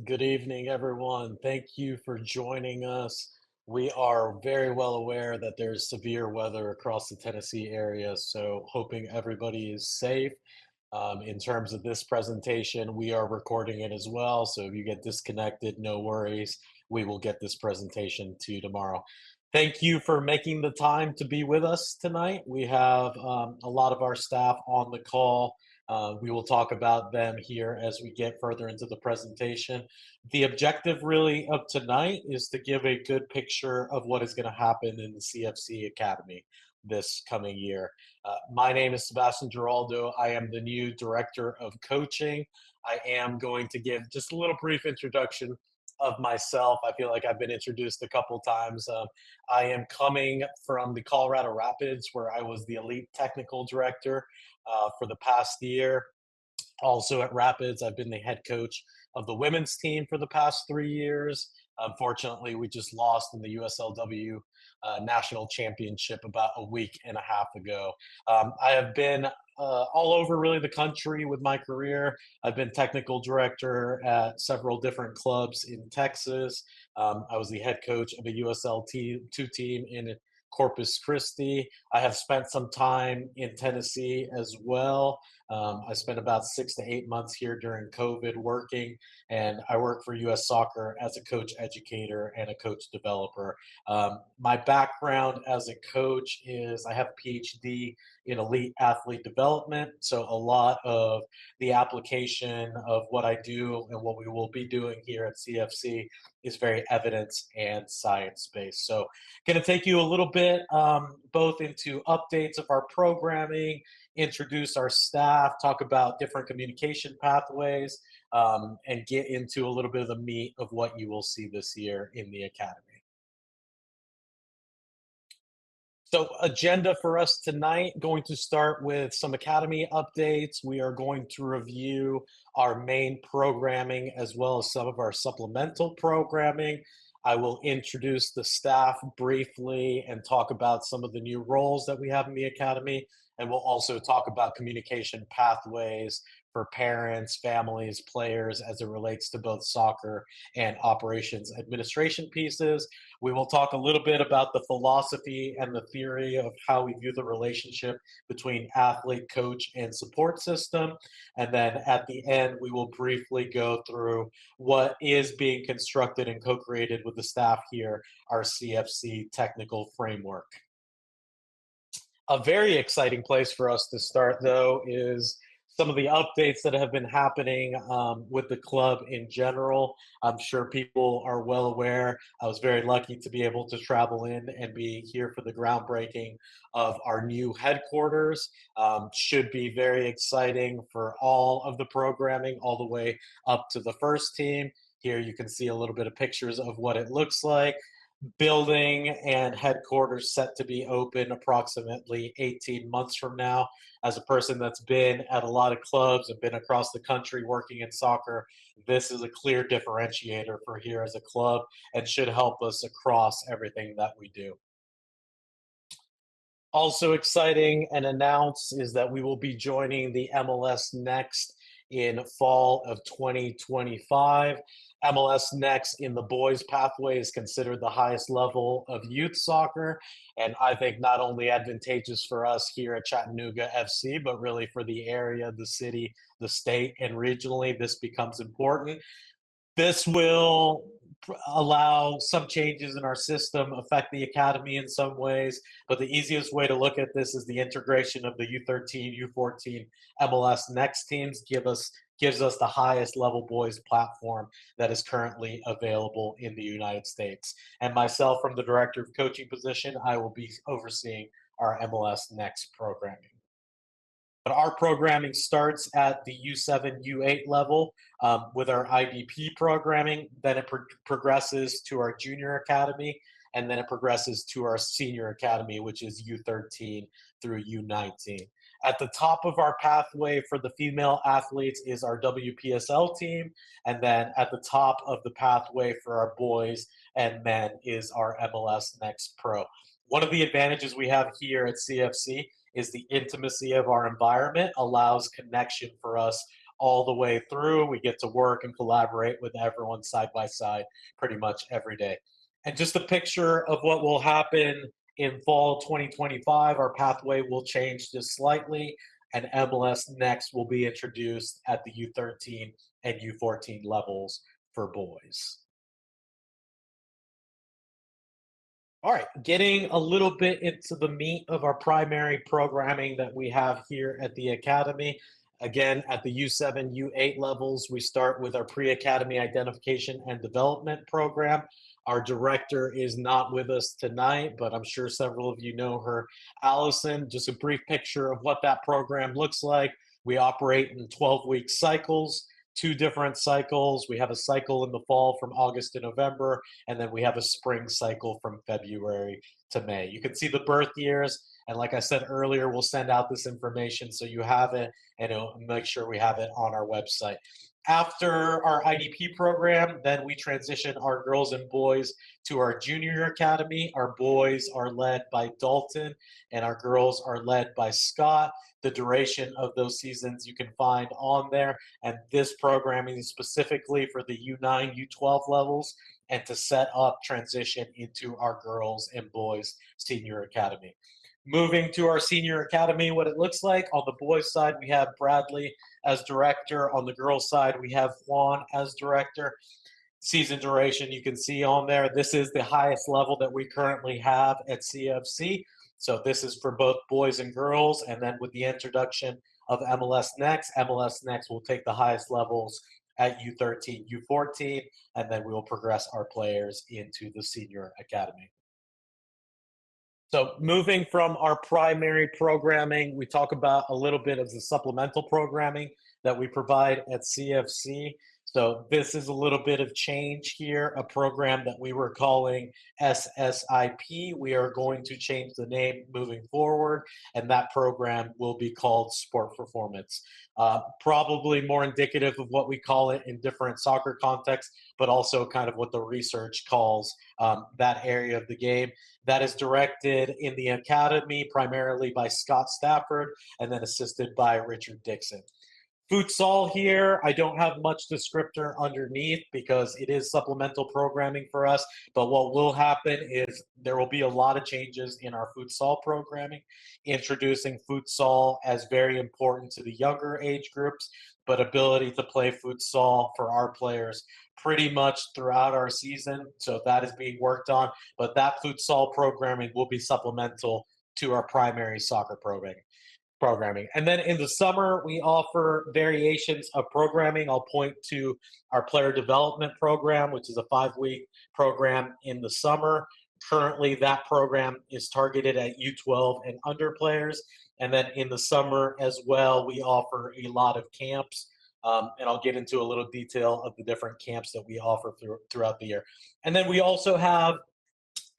Good evening, everyone. Thank you for joining us. We are very well aware that there's severe weather across the Tennessee area, so hoping everybody is safe. In terms of this presentation, we are recording it as well, so if you get disconnected, no worries. We will get this presentation to you tomorrow. Thank you for making the time to be with us tonight. We have a lot of our staff on the call. We will talk about them here as we get further into the presentation. The objective really of tonight is to give a good picture of what is going to happen in the CFC Academy this coming year. My name is Sebastian Giraldo. I am the new director of coaching. I am going to give just a little brief introduction of myself. I feel like I've been introduced a couple times. I am coming from the Colorado Rapids, where I was the elite technical director for the past year. Also at Rapids, I've been the head coach of the women's team for the past 3 years. Unfortunately, we just lost in the USLW national championship about a week and a half ago. I have been all over really the country with my career. I've been technical director at several different clubs in Texas. I was the head coach of a USL2 team in Corpus Christi. I have spent some time in Tennessee as well. I spent about 6 to 8 months here during COVID working, and I work for US Soccer as a coach educator and a coach developer. My background as a coach is I have a PhD in elite athlete development, so a lot of the application of what I do and what we will be doing here at CFC is very evidence and science based. So, going to take you a little bit both into updates of our programming, introduce our staff, talk about different communication pathways, and get into a little bit of the meat of what you will see this year in the academy. So, agenda for us tonight, going to start with some academy updates. We are going to review our main programming as well as some of our supplemental programming. I will introduce the staff briefly and talk about some of the new roles that we have in the academy. And we'll also talk about communication pathways for parents, families, players as it relates to both soccer and operations administration pieces. We will talk a little bit about the philosophy and the theory of how we view the relationship between athlete, coach, and support system. And then at the end, we will briefly go through what is being constructed and co created with the staff here, our CFC technical framework. A very exciting place for us to start, though, is some of the updates that have been happening with the club in general. I'm sure people are well aware. I was very lucky to be able to travel in and be here for the groundbreaking of our new headquarters. Should be very exciting for all of the programming, all the way up to the first team. Here you can see a little bit of pictures of what it looks like. Building and headquarters set to be open approximately 18 months from now. As a person that's been at a lot of clubs and been across the country working in soccer, this is a clear differentiator for here as a club and should help us across everything that we do. Also exciting and announced is that we will be joining the MLS Next in fall of 2025. MLS Next in the boys pathway is considered the highest level of youth soccer. And I think not only advantageous for us here at Chattanooga FC, but really for the area, the city, the state, and regionally, this becomes important. This will allow some changes in our system, affect the academy in some ways, but the easiest way to look at this is the integration of the U13, U14 MLS Next teams gives us the highest level boys platform that is currently available in the United States. And myself, from the director of coaching position, I will be overseeing our MLS Next programming. But our programming starts at the U7, U8 level with our IDP programming. Then it progresses to our junior academy, and then it progresses to our senior academy, which is U13 through U19. At the top of our pathway for the female athletes is our WPSL team. And then at the top of the pathway for our boys and men is our MLS Next Pro. One of the advantages we have here at CFC is the intimacy of our environment allows connection for us all the way through. We get to work and collaborate with everyone side by side pretty much every day. And just a picture of what will happen in fall 2025, our pathway will change just slightly, and MLS Next will be introduced at the U13 and U14 levels for boys. All right, getting a little bit into the meat of our primary programming that we have here at the Academy. Again, at the U7, U8 levels, we start with our pre Academy identification and development program. Our director is not with us tonight, but I'm sure several of you know her. Allison, just a brief picture of what that program looks like. We operate in 12-week cycles, two different cycles. We have a cycle in the fall from August to November, and then we have a spring cycle from February to May. You can see the birth years, and like I said earlier, we'll send out this information so you have it, and it'll make sure we have it on our website. After our IDP program, then we transition our girls and boys to our junior academy. Our boys are led by Dalton, and our girls are led by Scott. The duration of those seasons you can find on there, and this programming is specifically for the U9, U12 levels, and to set up transition into our girls and boys senior academy. Moving to our senior academy, what it looks like on the boys' side, we have Bradley as director. On the girls' side, we have Juan as director. Season duration, you can see on there. This is the highest level that we currently have at CFC. So this is for both boys and girls. And then with the introduction of MLS Next will take the highest levels at U13, U14, and then we will progress our players into the senior academy. So moving from our primary programming, we talk about a little bit of the supplemental programming that we provide at CFC. So this is a little bit of change here, a program that we were calling SSIP. We are going to change the name moving forward, and that program will be called Sport Performance. Probably more indicative of what we call it in different soccer contexts, but also kind of what the research calls that area of the game. That is directed in the academy primarily by Scott Stafford and then assisted by Richard Dixon. Futsal here, I don't have much descriptor underneath because it is supplemental programming for us. But what will happen is there will be a lot of changes in our futsal programming, introducing futsal as very important to the younger age groups, but ability to play futsal for our players pretty much throughout our season. So that is being worked on. But that futsal programming will be supplemental to our primary soccer programming. And then in the summer, we offer variations of programming. I'll point to our player development program, which is a 5-week program in the summer. Currently, that program is targeted at U12 and under players. And then in the summer as well, we offer a lot of camps. And I'll get into a little detail of the different camps that we offer throughout the year. And then we also have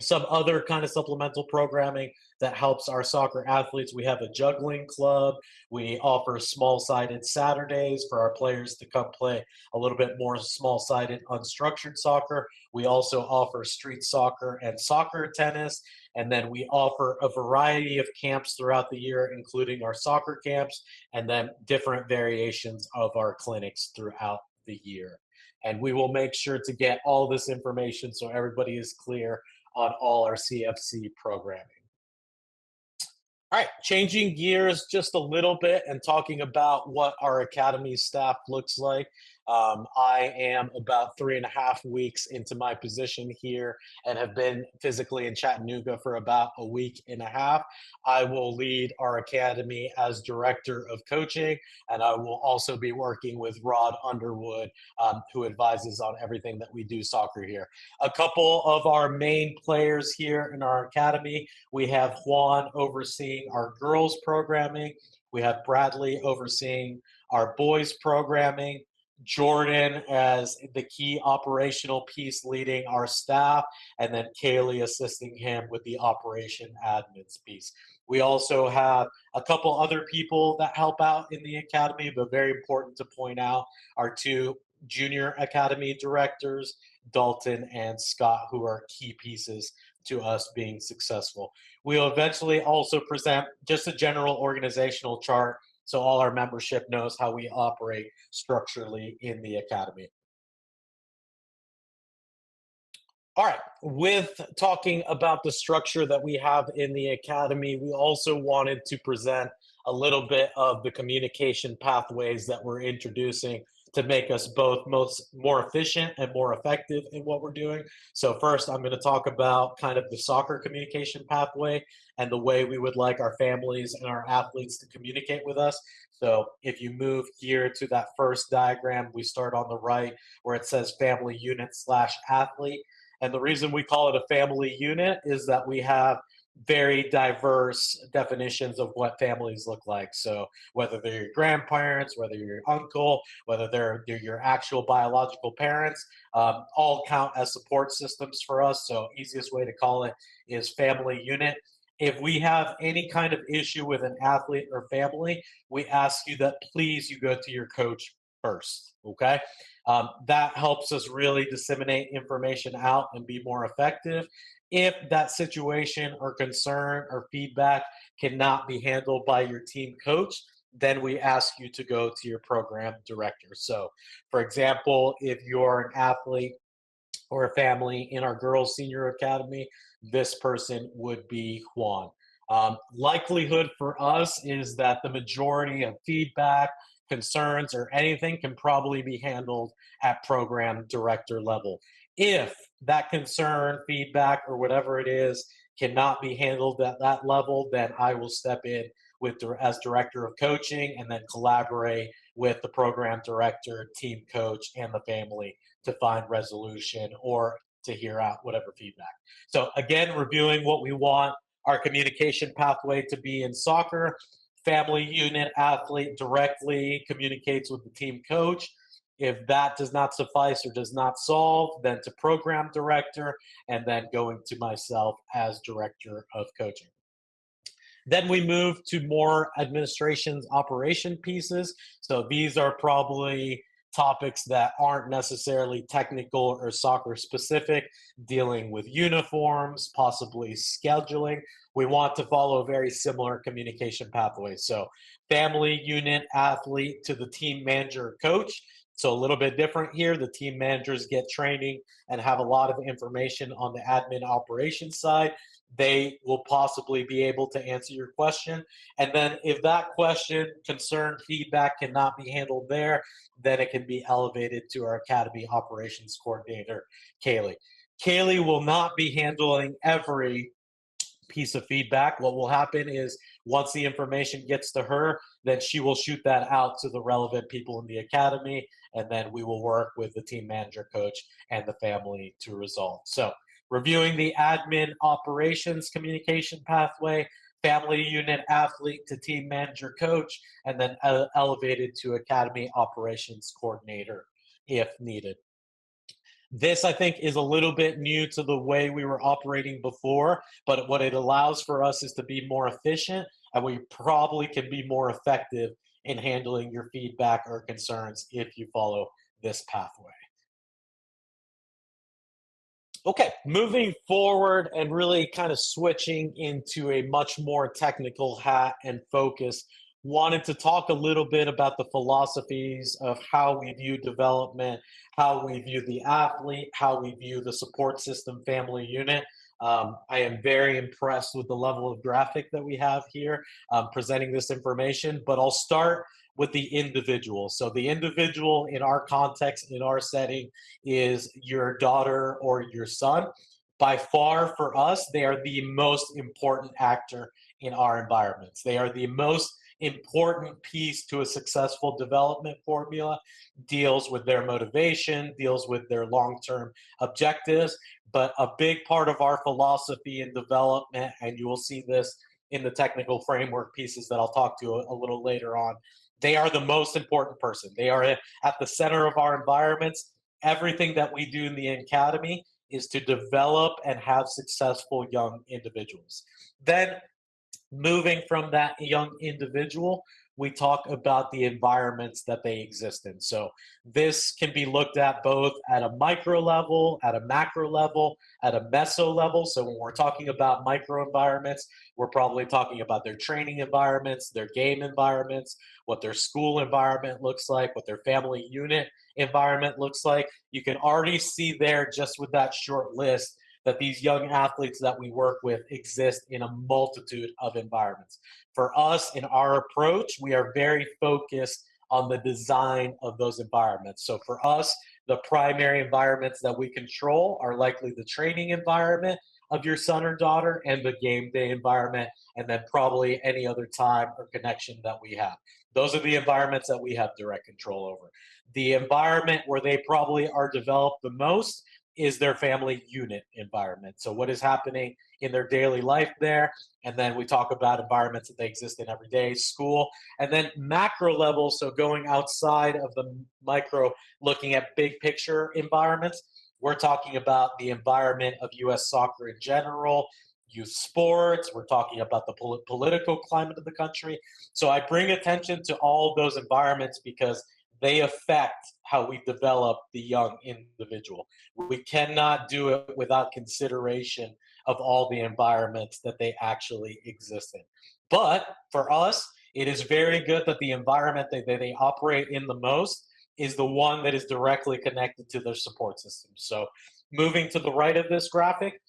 some other kind of supplemental programming that helps our soccer athletes. We have a juggling club. We offer small-sided Saturdays for our players to come play a little bit more small-sided unstructured soccer. We also offer street soccer and soccer tennis. And then we offer a variety of camps throughout the year, including our soccer camps and then different variations of our clinics throughout the year. And we will make sure to get all this information so everybody is clear on all our CFC programming. All right, changing gears just a little bit and talking about what our academy staff looks like. I am about 3.5 weeks into my position here and have been physically in Chattanooga for about a week and a half. I will lead our academy as director of coaching, and I will also be working with Rod Underwood, who advises on everything that we do soccer here. A couple of our main players here in our academy, we have Juan overseeing our girls programming. We have Bradley overseeing our boys programming. Jordan as the key operational piece leading our staff, and then Kaylee assisting him with the operation admins piece. We also have a couple other people that help out in the academy, but very important to point out our two junior academy directors, Dalton and Scott, who are key pieces to us being successful. We'll eventually also present just a general organizational chart so all our membership knows how we operate structurally in the academy. All right, with talking about the structure that we have in the academy, we also wanted to present a little bit of the communication pathways that we're introducing to make us both more efficient and more effective in what we're doing. So first, I'm going to talk about kind of the soccer communication pathway and the way we would like our families and our athletes to communicate with us. So if you move here to that first diagram, we start on the right where it says family unit slash athlete. And the reason we call it a family unit is that we have very diverse definitions of what families look like. So whether they're your grandparents, whether you're your uncle, whether they're your actual biological parents, all count as support systems for us. So easiest way to call it is family unit. If we have any kind of issue with an athlete or family, we ask you that please you go to your coach first. Okay. That helps us really disseminate information out and be more effective. If that situation or concern or feedback cannot be handled by your team coach, then we ask you to go to your program director. So, for example, if you're an athlete or a family in our girls senior academy, this person would be Juan. Likelihood for us is that the majority of feedback, concerns, or anything can probably be handled at program director level. If that concern, feedback, or whatever it is cannot be handled at that level, then I will step in with as director of coaching and then collaborate with the program director, team coach, and the family to find resolution or to hear out whatever feedback. So again, reviewing what we want our communication pathway to be in soccer. Family unit athlete directly communicates with the team coach. If that does not suffice or does not solve, then to program director, and then going to myself as director of coaching. Then we move to more administration's operation pieces. So these are probably topics that aren't necessarily technical or soccer specific, dealing with uniforms, possibly scheduling. We want to follow a very similar communication pathway. So family unit athlete to the team manager coach. So a little bit different here. The team managers get training and have a lot of information on the admin operations side. They will possibly be able to answer your question. And then if that question, concern, feedback cannot be handled there, then it can be elevated to our Academy Operations Coordinator, Kaylee. Kaylee will not be handling every piece of feedback. What will happen is once the information gets to her, then she will shoot that out to the relevant people in the academy, and then we will work with the team manager, coach, and the family to resolve. So reviewing the admin operations communication pathway, family unit athlete to team manager coach, and then elevated to academy operations coordinator if needed. This, I think, is a little bit new to the way we were operating before, but what it allows for us is to be more efficient, and we probably can be more effective in handling your feedback or concerns if you follow this pathway. Okay, moving forward and really kind of switching into a much more technical hat and focus, wanted to talk a little bit about the philosophies of how we view development, how we view the athlete, how we view the support system family unit. I am very impressed with the level of graphic that we have here presenting this information, but I'll start with the individual. So the individual in our context, in our setting, is your daughter or your son. By far for us, they are the most important actor in our environments. They are the most important piece to a successful development formula, deals with their motivation, deals with their long-term objectives. But a big part of our philosophy in development, and you will see this in the technical framework pieces that I'll talk to a little later on, they are the most important person. They are at the center of our environments. Everything that we do in the academy is to develop and have successful young individuals. Then moving from that young individual, we talk about the environments that they exist in. So this can be looked at both at a micro level, at a macro level, at a meso level. So when we're talking about micro environments, we're probably talking about their training environments, their game environments, what their school environment looks like, what their family unit environment looks like. You can already see there, just with that short list, that these young athletes that we work with exist in a multitude of environments. For us, in our approach, we are very focused on the design of those environments. So for us, the primary environments that we control are likely the training environment of your son or daughter and the game day environment, and then probably any other time or connection that we have. Those are the environments that we have direct control over. The environment where they probably are developed the most is their family unit environment. So what is happening in their daily life there? And then we talk about environments that they exist in every day, school, and then macro level. So going outside of the micro, looking at big picture environments, we're talking about the environment of US soccer in general, youth sports, we're talking about the political climate of the country. So I bring attention to all those environments because they affect how we develop the young individual. We cannot do it without consideration of all the environments that they actually exist in. But for us, it is very good that the environment that they operate in the most is the one that is directly connected to their support system. So moving to the right of this graphic,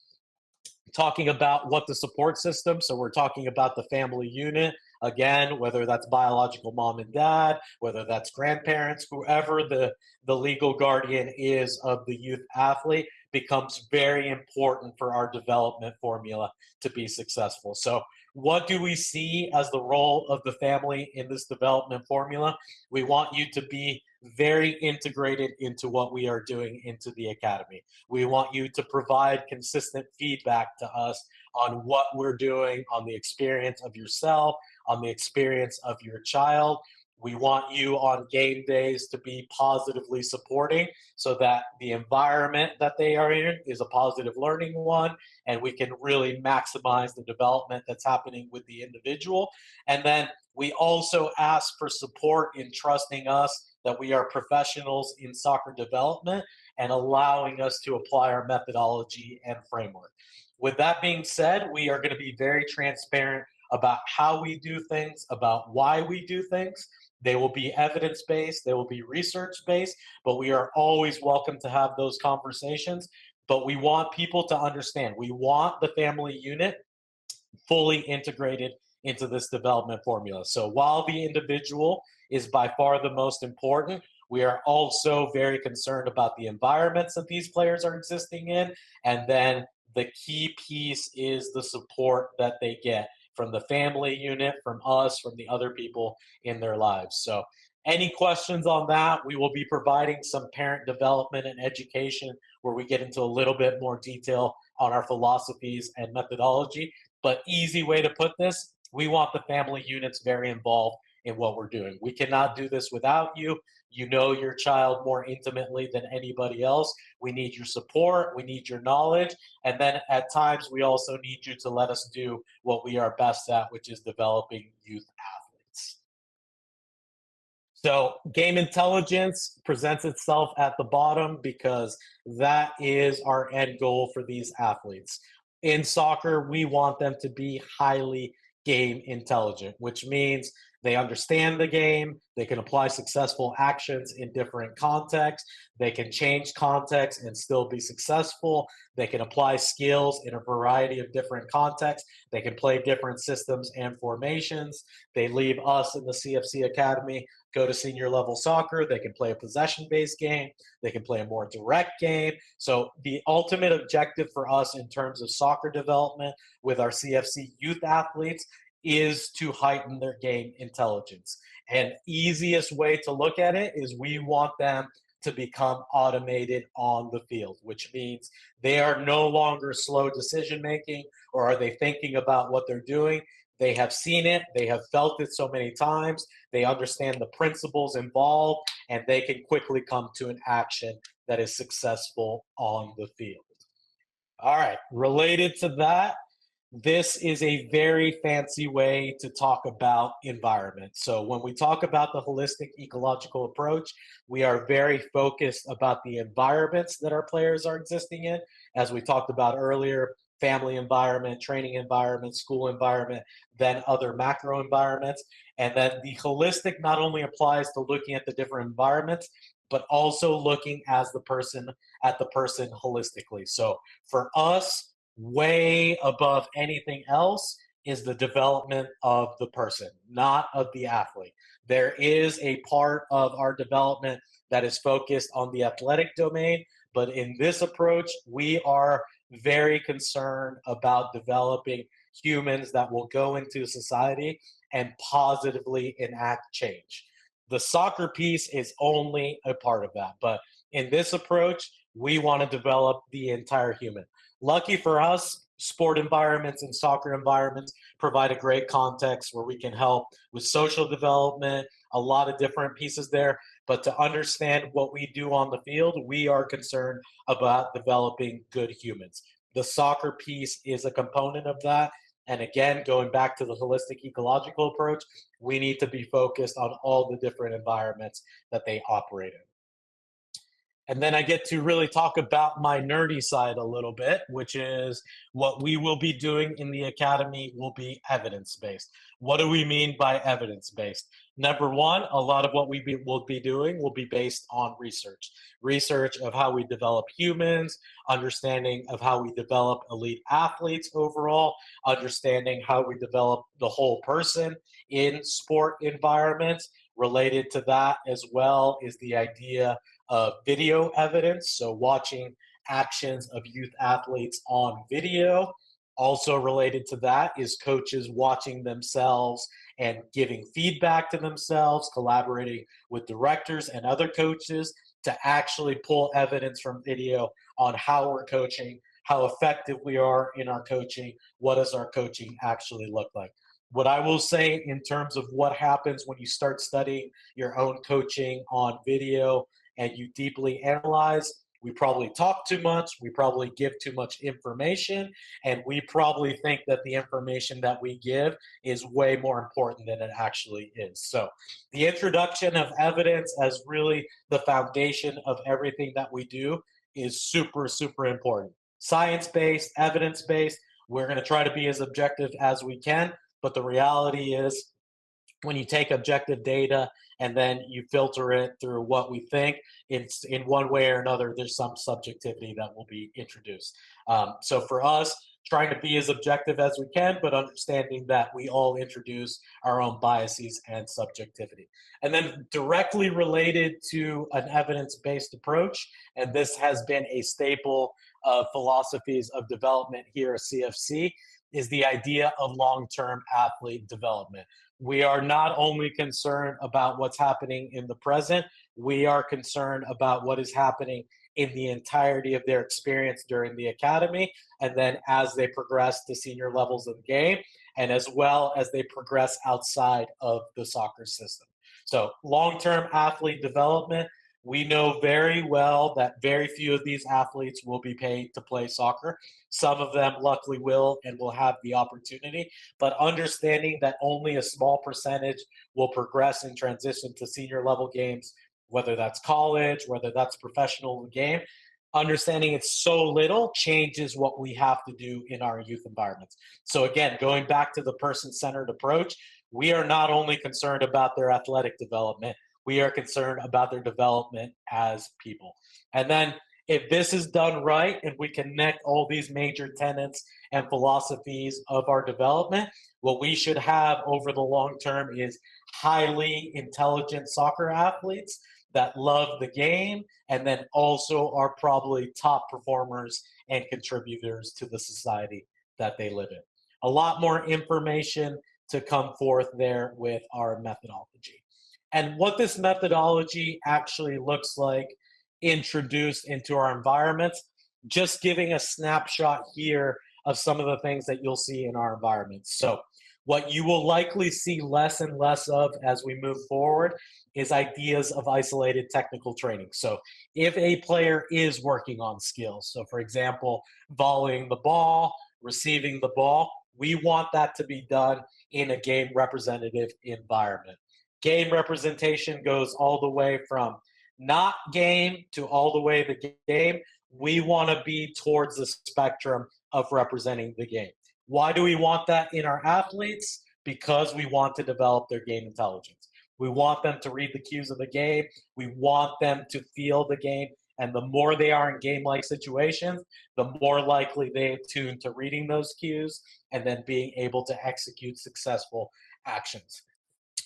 talking about what the support system, so we're talking about the family unit, again, whether that's biological mom and dad, whether that's grandparents, whoever the legal guardian is of the youth athlete, becomes very important for our development formula to be successful. So what do we see as the role of the family in this development formula? We want you to be very integrated into what we are doing into the academy. We want you to provide consistent feedback to us on what we're doing, on the experience of yourself, on the experience of your child. We want you on game days to be positively supporting so that the environment that they are in is a positive learning one, and we can really maximize the development that's happening with the individual. And then we also ask for support in trusting us that we are professionals in soccer development and allowing us to apply our methodology and framework. With that being said, we are going to be very transparent about how we do things, about why we do things. They will be evidence-based, they will be research-based, but we are always welcome to have those conversations. But we want people to understand, we want the family unit fully integrated into this development formula. So while the individual is by far the most important, we are also very concerned about the environments that these players are existing in. And then the key piece is the support that they get from the family unit, from us, from the other people in their lives. So any questions on that? We will be providing some parent development and education where we get into a little bit more detail on our philosophies and methodology. But easy way to put this, we want the family units very involved in what we're doing. We cannot do this without you. You know your child more intimately than anybody else. We need your support, we need your knowledge, and then at times we also need you to let us do what we are best at, which is developing youth athletes. So game intelligence presents itself at the bottom because that is our end goal for these athletes. In soccer, we want them to be highly game intelligent, which means they understand the game, they can apply successful actions in different contexts, they can change context and still be successful, they can apply skills in a variety of different contexts, they can play different systems and formations. They leave us in the CFC Academy, go to senior level soccer, they can play a possession-based game, they can play a more direct game. So the ultimate objective for us in terms of soccer development with our CFC youth athletes is to heighten their game intelligence. And easiest way to look at it is we want them to become automated on the field, which means they are no longer slow decision making or are they thinking about what they're doing. They have seen it, they have felt it so many times, they understand the principles involved, and they can quickly come to an action that is successful on the field. All right, related to that, This is a very fancy way to talk about environment. So when we talk about the holistic ecological approach, we are very focused about the environments that our players are existing in. As we talked about earlier, family environment, training environment, school environment, then other macro environments. And then the holistic not only applies to looking at the different environments, but also looking as the person at the person holistically. So for us, way above anything else is the development of the person, not of the athlete. There is a part of our development that is focused on the athletic domain, but in this approach, we are very concerned about developing humans that will go into society and positively enact change. The soccer piece is only a part of that, but in this approach, we want to develop the entire human. Lucky for us, sport environments and soccer environments provide a great context where we can help with social development, a lot of different pieces there. But to understand what we do on the field, we are concerned about developing good humans. The soccer piece is a component of that. And again, going back to the holistic ecological approach, we need to be focused on all the different environments that they operate in. And then I get to really talk about my nerdy side a little bit, which is what we will be doing in the academy will be evidence based. What do we mean by evidence based? Number one, a lot of what will be doing will be based on research of how we develop humans, understanding of how we develop elite athletes overall, understanding how we develop the whole person in sport environments. Related to that as well is the idea video evidence, so watching actions of youth athletes on video. Also related to that is coaches watching themselves and giving feedback to themselves, collaborating with directors and other coaches to actually pull evidence from video on how we're coaching, how effective we are in our coaching, what does our coaching actually look like. What I will say in terms of what happens when you start studying your own coaching on video and you deeply analyze, we probably talk too much, we probably give too much information, and we probably think that the information that we give is way more important than it actually is. So, the introduction of evidence as really the foundation of everything that we do is super, super important. Science based, evidence based, we're going to try to be as objective as we can, but the reality is when you take objective data and then you filter it through what we think, it's in one way or another, there's some subjectivity that will be introduced. So for us, trying to be as objective as we can, but understanding that we all introduce our own biases and subjectivity. And then directly related to an evidence-based approach, and this has been a staple of philosophies of development here at CFC, is the idea of long-term athlete development. We are not only concerned about what's happening in the present, we are concerned about what is happening in the entirety of their experience during the academy, and then as they progress to senior levels of the game, and as well as they progress outside of the soccer system. So, long term athlete development, we know very well that very few of these athletes will be paid to play soccer. Some of them, luckily, will and will have the opportunity, but understanding that only a small percentage will progress and transition to senior level games, whether that's college, whether that's professional game, understanding it's so little changes what we have to do in our youth environments. So, again, going back to the person centered approach, we are not only concerned about their athletic development, we are concerned about their development as people. And then if this is done right and we connect all these major tenets and philosophies of our development, what we should have over the long term is highly intelligent soccer athletes that love the game and then also are probably top performers and contributors to the society that they live in. A lot more information to come forth there with our methodology. And what this methodology actually looks like introduced into our environments, just giving a snapshot here of some of the things that you'll see in our environments. So, what you will likely see less and less of as we move forward is ideas of isolated technical training. So, if a player is working on skills, so for example, volleying the ball, receiving the ball, We want that to be done in a game representative environment. Game representation goes all the way from not game to all the way the game. We want to be towards the spectrum of representing the game. Why do we want that in our athletes? Because we want to develop their game intelligence. We want them to read the cues of the game. We want them to feel the game. And the more they are in game like situations, the more likely they attune to reading those cues and then being able to execute successful actions.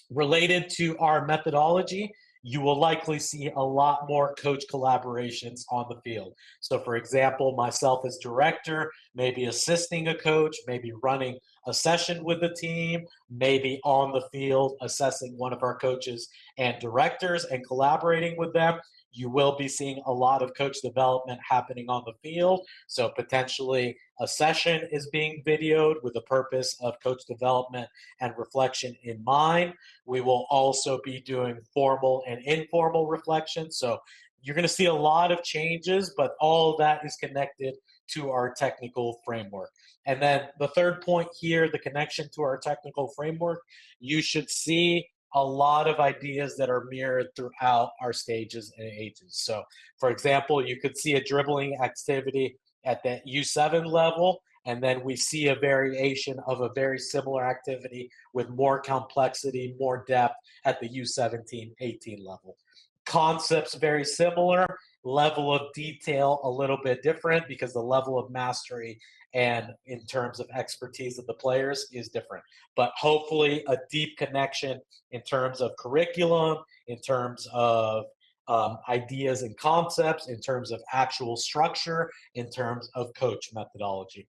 Related to our methodology, you will likely see a lot more coach collaborations on the field. So, for example, myself as director, maybe assisting a coach, maybe running a session with the team, maybe on the field assessing one of our coaches and directors and collaborating with them. You will be seeing a lot of coach development happening on the field. So, potentially, a session is being videoed with the purpose of coach development and reflection in mind. We will also be doing formal and informal reflection. So you're going to see a lot of changes, but all of that is connected to our technical framework. And then the third point here, the connection to our technical framework, you should see a lot of ideas that are mirrored throughout our stages and ages. So, for example, you could see a dribbling activity at that U7 level, and then we see a variation of a very similar activity with more complexity, more depth at the U17, 18 level. Concepts very similar, level of detail a little bit different because the level of mastery and in terms of expertise of the players is different. But hopefully a deep connection in terms of curriculum, in terms of ideas and concepts, in terms of actual structure, in terms of coach methodology.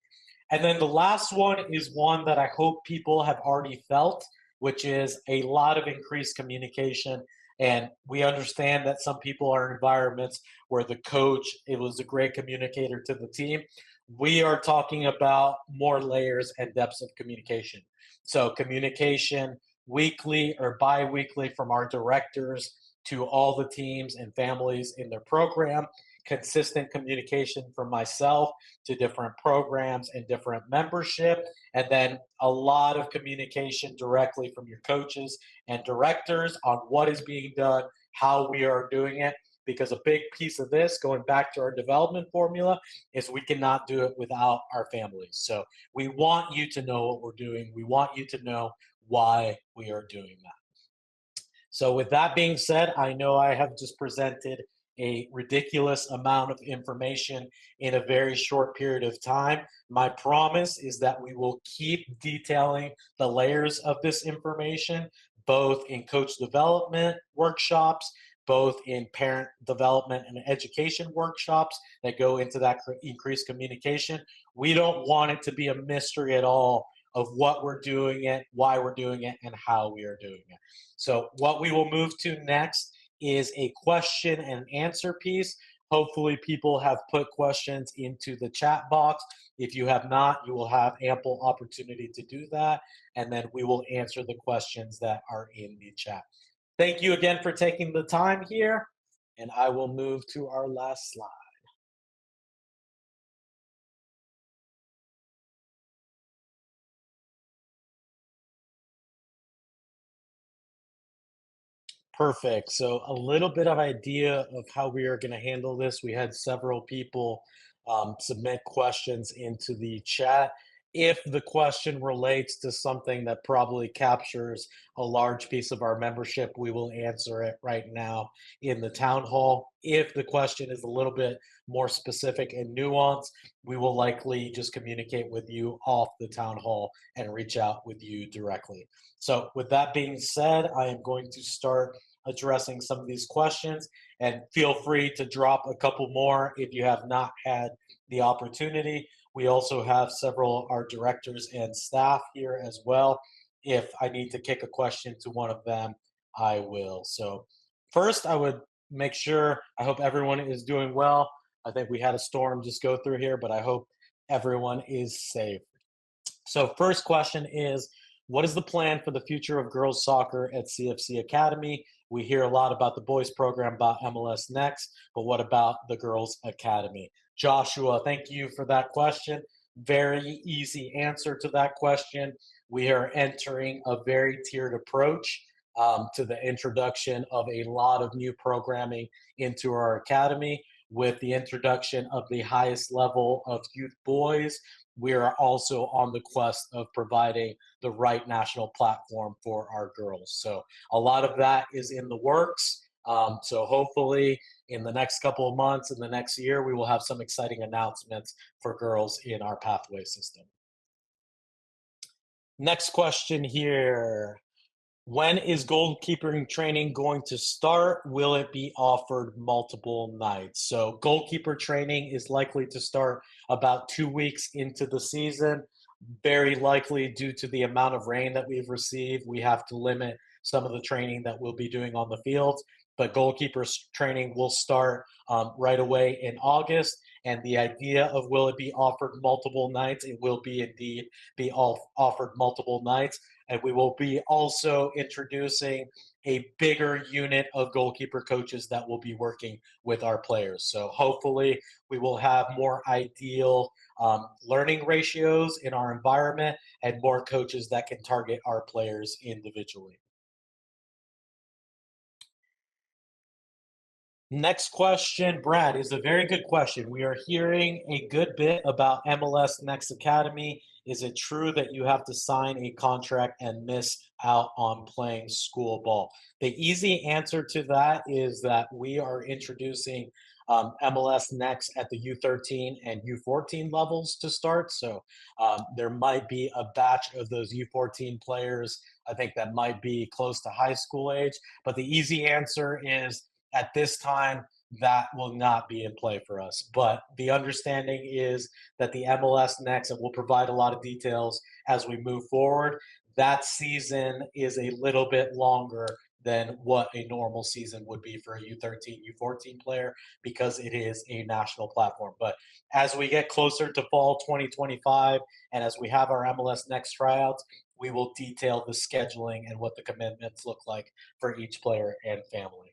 And then the last one is one that I hope people have already felt, which is a lot of increased communication. And we understand that some people are in environments where the coach, it was a great communicator to the team. We are talking about more layers and depths of communication. So communication weekly or bi-weekly from our directors to all the teams and families in their program, consistent communication from myself to different programs and different membership, and then a lot of communication directly from your coaches and directors on what is being done, how we are doing it. Because a big piece of this, going back to our development formula, is we cannot do it without our families. So we want you to know what we're doing. We want you to know why we are doing that. So with that being said, I know I have just presented a ridiculous amount of information in a very short period of time. My promise is that we will keep detailing the layers of this information, both in coach development workshops, both in parent development and education workshops that go into that increased communication. We don't want it to be a mystery at all of what we're doing it, why we're doing it, and how we are doing it. So what we will move to next is a question and answer piece. Hopefully people have put questions into the chat box. If you have not, you will have ample opportunity to do that, and then we will answer the questions that are in the chat. Thank you again for taking the time here, and I will move to our last slide. Perfect. So a little bit of idea of how we are going to handle this. We had several people submit questions into the chat. If the question relates to something that probably captures a large piece of our membership, we will answer it right now in the town hall. If the question is a little bit more specific and nuanced, we will likely just communicate with you off the town hall and reach out with you directly. So with that being said, I am going to start addressing some of these questions, and feel free to drop a couple more if you have not had the opportunity. We also have several of our directors and staff here as well. If I need to kick a question to one of them, I will. So first, I would make sure, I hope everyone is doing well. I think we had a storm just go through here, but I hope everyone is safe. So first question is, what is the plan for the future of girls soccer at CFC Academy? We hear a lot about the boys program, about MLS Next, but what about the girls academy? Joshua, thank you for that question. Very easy answer to that question. We are entering a very tiered approach to the introduction of a lot of new programming into our academy. With the introduction of the highest level of youth boys, we are also on the quest of providing the right national platform for our girls. So a lot of that is in the works. So hopefully, in the next couple of months, in the next year, we will have some exciting announcements for girls in our pathway system. Next question here. When is goalkeeping training going to start? Will it be offered multiple nights? So, goalkeeper training is likely to start about 2 weeks into the season. Very likely, due to the amount of rain that we've received, we have to limit some of the training that we'll be doing on the field. But training will start right away in August. And the idea of will it be offered multiple nights? It will be indeed be offered multiple nights, and we will be also introducing a bigger unit of goalkeeper coaches that will be working with our players. So hopefully we will have more ideal learning ratios in our environment and more coaches that can target our players individually. Next question, Brad, is a very good question. We are hearing a good bit about MLS Next Academy. Is it true that you have to sign a contract and miss out on playing school ball? The easy answer to that is that we are introducing MLS Next at the U13 and U14 levels to start. So there might be a batch of those U14 players, I think, that might be close to high school age. But the easy answer is at this time, that will not be in play for us. But the understanding is that the MLS Next, and we'll provide a lot of details as we move forward, that season is a little bit longer than what a normal season would be for a U13, U14 player because it is a national platform. But as we get closer to fall 2025 and as we have our MLS Next tryouts, we will detail the scheduling and what the commitments look like for each player and family.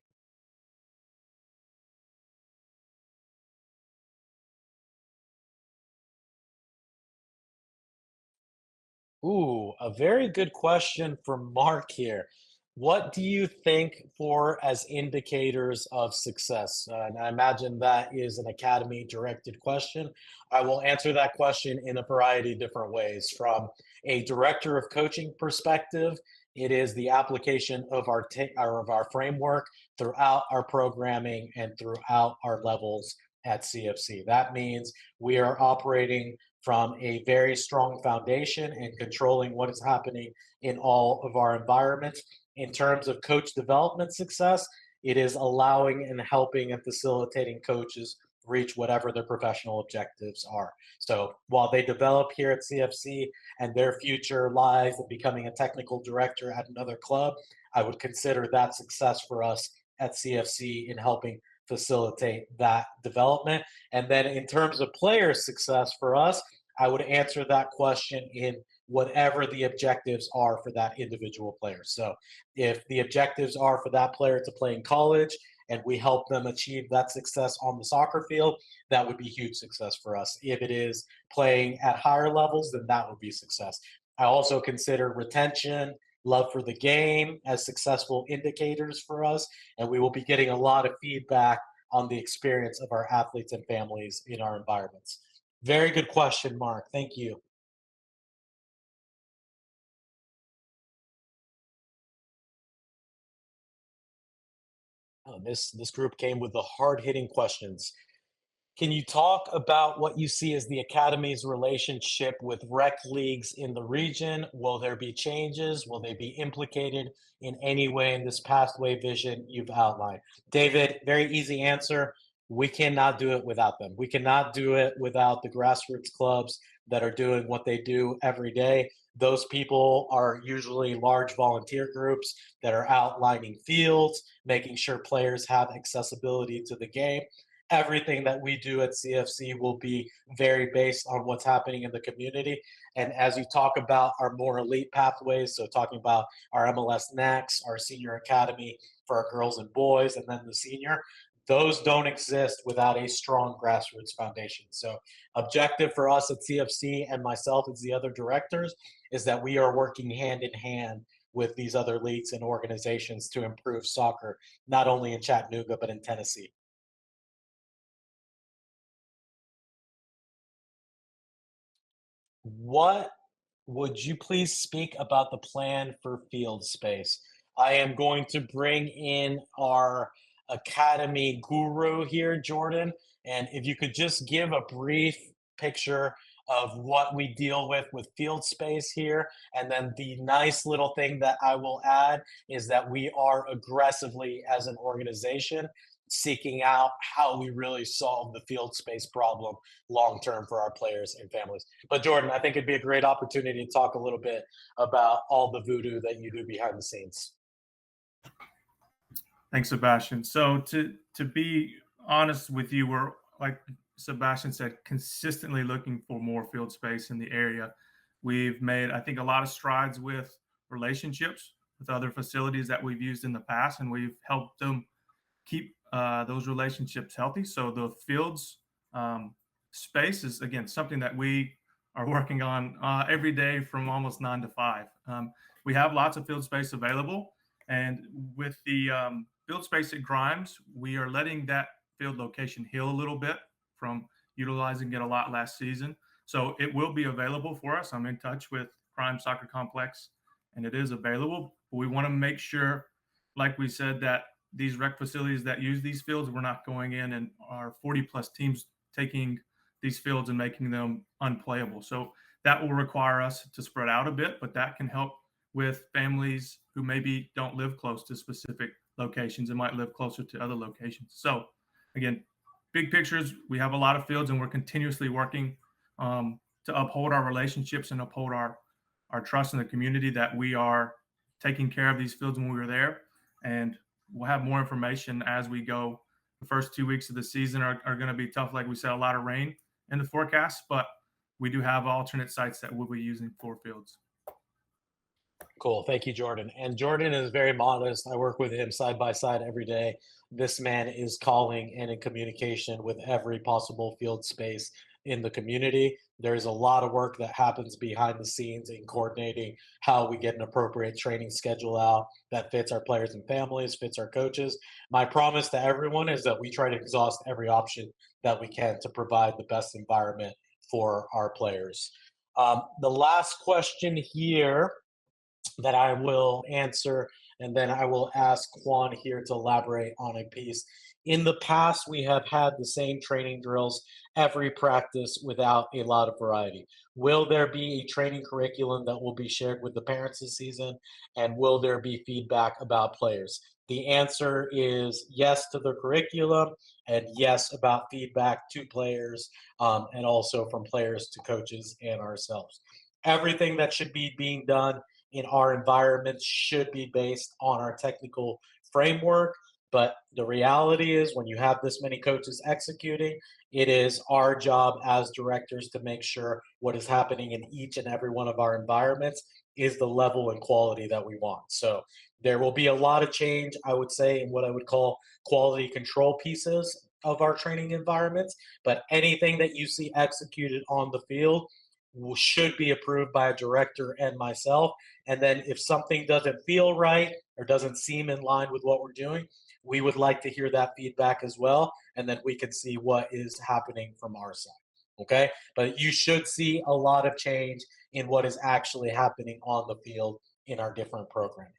Ooh, a very good question from Mark here. What do you think for as indicators of success? And I imagine that is an academy directed question. I will answer that question in a variety of different ways. From a director of coaching perspective, it is the application of of our framework throughout our programming and throughout our levels at CFC. That means we are operating from a very strong foundation and controlling what is happening in all of our environments. In terms of coach development success, it is allowing and helping and facilitating coaches reach whatever their professional objectives are. So while they develop here at CFC and their future lies in becoming a technical director at another club, I would consider that success for us at CFC in helping facilitate that development. And then in terms of player success for us, I would answer that question in whatever the objectives are for that individual player. So if the objectives are for that player to play in college and we help them achieve that success on the soccer field, that would be huge success for us. If it is playing at higher levels, then that would be success. I also consider retention, love for the game as successful indicators for us, and we will be getting a lot of feedback on the experience of our athletes and families in our environments. Very good question, Mark. Thank you. This group came with the hard hitting questions. Can you talk about what you see as the Academy's relationship with rec leagues in the region? Will there be changes? Will they be implicated in any way in this pathway vision you've outlined? David, very easy answer. We cannot do it without them. We cannot do it without the grassroots clubs that are doing what they do every day. Those people are usually large volunteer groups that are outlining fields, making sure players have accessibility to the game. Everything that we do at CFC will be very based on what's happening in the community. And as you talk about our more elite pathways, so talking about our MLS Next, our senior academy for our girls and boys, and then the senior, Those don't exist without a strong grassroots foundation. So, objective for us at CFC and myself as the other directors is that we are working hand in hand with these other leagues and organizations to improve soccer, not only in Chattanooga, but in Tennessee. What would you please speak about the plan for field space? I am going to bring in our academy guru here, Jordan. And if you could just give a brief picture of what we deal with field space here. And then the nice little thing that I will add is that we are aggressively, as an organization, seeking out how we really solve the field space problem long term for our players and families. But Jordan, I think it'd be a great opportunity to talk a little bit about all the voodoo that you do behind the scenes. Thanks, Sebastian. So to be honest with you, we're, like Sebastian said, consistently looking for more field space in the area. We've made, I think, a lot of strides with relationships with other facilities that we've used in the past, and we've helped them keep those relationships healthy. So the fields space is, again, something that we are working on every day from almost 9 to 5. We have lots of field space available, and with the field space at Grimes, we are letting that field location heal a little bit from utilizing it a lot last season. So it will be available for us. I'm in touch with Grimes Soccer Complex, and it is available. But we want to make sure, like we said, that these rec facilities that use these fields, we're not going in and our 40 plus teams taking these fields and making them unplayable. So that will require us to spread out a bit, but that can help with families who maybe don't live close to specific locations and might live closer to other locations. So again, big pictures, we have a lot of fields and we're continuously working to uphold our relationships and uphold our trust in the community that we are taking care of these fields when we were there. And we'll have more information as we go. The first 2 weeks of the season are going to be tough. Like we said, a lot of rain in the forecast, but we do have alternate sites that we'll be using for fields. Cool. Thank you, Jordan. And Jordan is very modest. I work with him side by side every day. This man is calling and in communication with every possible field space in the community. There's a lot of work that happens behind the scenes in coordinating how we get an appropriate training schedule out that fits our players and families, fits our coaches. My promise to everyone is that we try to exhaust every option that we can to provide the best environment for our players. The last question here that I will answer, and then I will ask Juan here to elaborate on a piece. In the past, we have had the same training drills every practice without a lot of variety. Will there be a training curriculum that will be shared with the parents this season? And will there be feedback about players? The answer is yes to the curriculum and yes about feedback to players, and also from players to coaches and ourselves. Everything that should be being done in our environments should be based on our technical framework. But the reality is, when you have this many coaches executing, it is our job as directors to make sure what is happening in each and every one of our environments is the level and quality that we want. So there will be a lot of change, I would say, in what I would call quality control pieces of our training environments. But anything that you see executed on the field should be approved by a director and myself. And then if something doesn't feel right or doesn't seem in line with what we're doing, we would like to hear that feedback as well. And then we can see what is happening from our side. Okay. But you should see a lot of change in what is actually happening on the field in our different programming.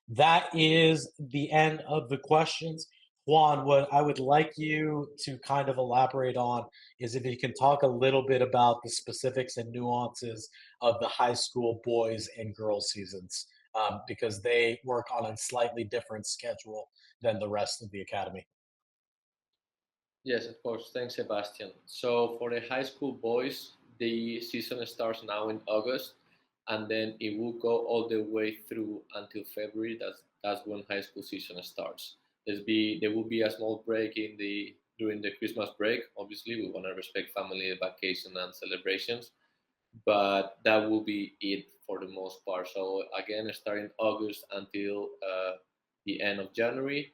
That is the end of the questions. Juan, what I would like you to kind of elaborate on is if you can talk a little bit about the specifics and nuances of the high school boys and girls seasons, because they work on a slightly different schedule than the rest of the academy. Yes, of course. Thanks, Sebastian. So for the high school boys, the season starts now in August, and then it will go all the way through until February. That's when high school season starts. There will be a small break in the during the Christmas break. Obviously, we want to respect family vacation and celebrations, but that will be it for the most part. So again, starting August until the end of January,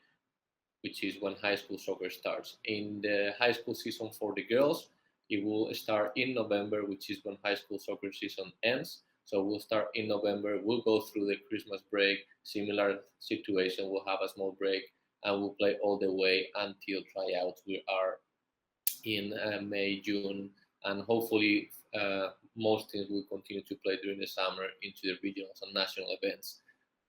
which is when high school soccer starts. In the high school season for the girls, it will start in November, which is when high school soccer season ends. So we'll start in November. We'll go through the Christmas break, similar situation. We'll have a small break and we'll play all the way until tryouts. We are in May, June, and hopefully most teams will continue to play during the summer into the regionals and national events.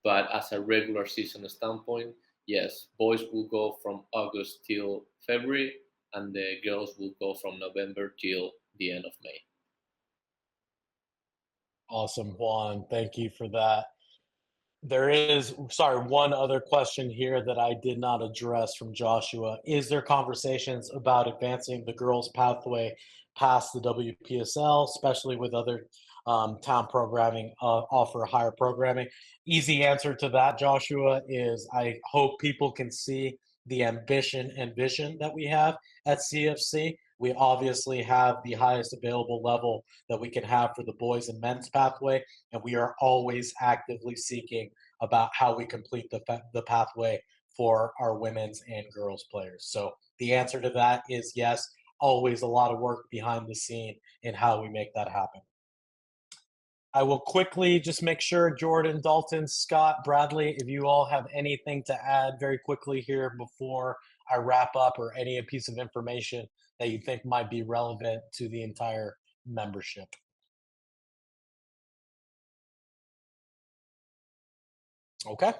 But as a regular season standpoint, yes, boys will go from August till February, and the girls will go from November till the end of May. Awesome, Juan. Thank you for that. There is, sorry, one other question here that I did not address from Joshua. Is there conversations about advancing the girls' pathway past the WPSL, especially with other town programming offer higher programming? Easy answer to that, Joshua, is I hope people can see the ambition and vision that we have at CFC. We obviously have the highest available level that we can have for the boys and men's pathway, and we are always actively seeking about how we complete the pathway for our women's and girls players. So the answer to that is yes, always a lot of work behind the scene in how we make that happen. I will quickly just make sure Jordan, Dalton, Scott, Bradley, if you all have anything to add very quickly here before I wrap up, or any piece of information that you think might be relevant to the entire membership. Okay.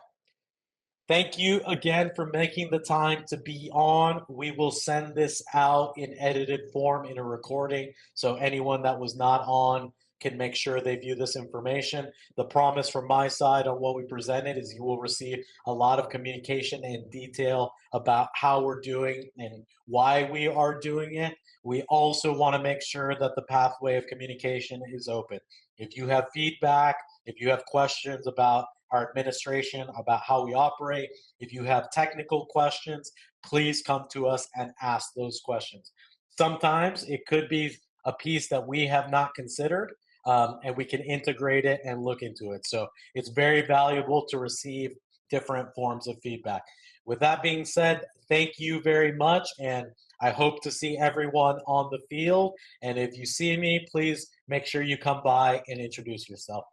Thank you again for making the time to be on. We will send this out in edited form in a recording, so anyone that was not on can make sure they view this information. The promise from my side on what we presented is you will receive a lot of communication and detail about how we're doing and why we are doing it. We also want to make sure that the pathway of communication is open. If you have feedback, if you have questions about our administration, about how we operate, if you have technical questions, please come to us and ask those questions. Sometimes it could be a piece that we have not considered, and we can integrate it and look into it. So it's very valuable to receive different forms of feedback. With that being said, thank you very much, and I hope to see everyone on the field. And if you see me, please make sure you come by and introduce yourself.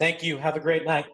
Thank you. Have a great night.